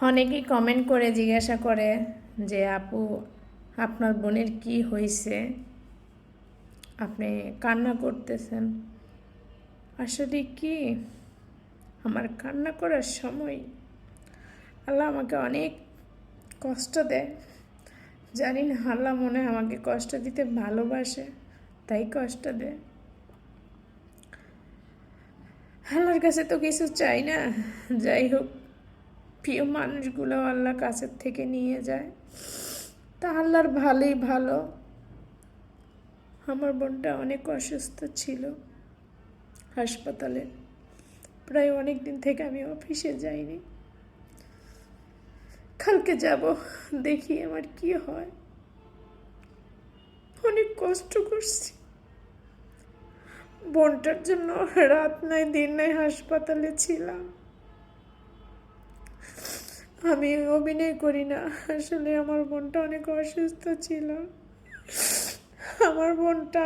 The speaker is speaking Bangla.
অনেকেই কমেন্ট করে জিজ্ঞাসা করে যে আপু আপনার বোনের কি হয়েছে, আপনি কান্না করতেছেন। আসলে কি, আমার কান্না করার সময় আল্লাহ আমাকে অনেক কষ্ট দেয়। জানি না, আল্লাহ মনে হয় আমাকে কষ্ট দিতে ভালোবাসে, তাই কষ্ট দেয়। আল্লাহর কাছে তো কিছু চাই না, যাই হোক প্রিয় মানুষগুলো আল্লাহ কাছের থেকে নিয়ে যায়, তা আল্লাহর ভালোই ভালো। আমার বোনটা অনেক অসুস্থ ছিল হাসপাতালে, প্রায় অনেক দিন থেকে আমি অফিসে যাইনি। কালকে যাব, দেখি আমার কি হয়। অনেক কষ্ট করছি বোনটার জন্য, রাত নাই দিন নাই হাসপাতালে ছিলাম। আমি অভিনয় করি না, আসলে আমার বোনটা অনেক অসুস্থ ছিল। আমার বোনটা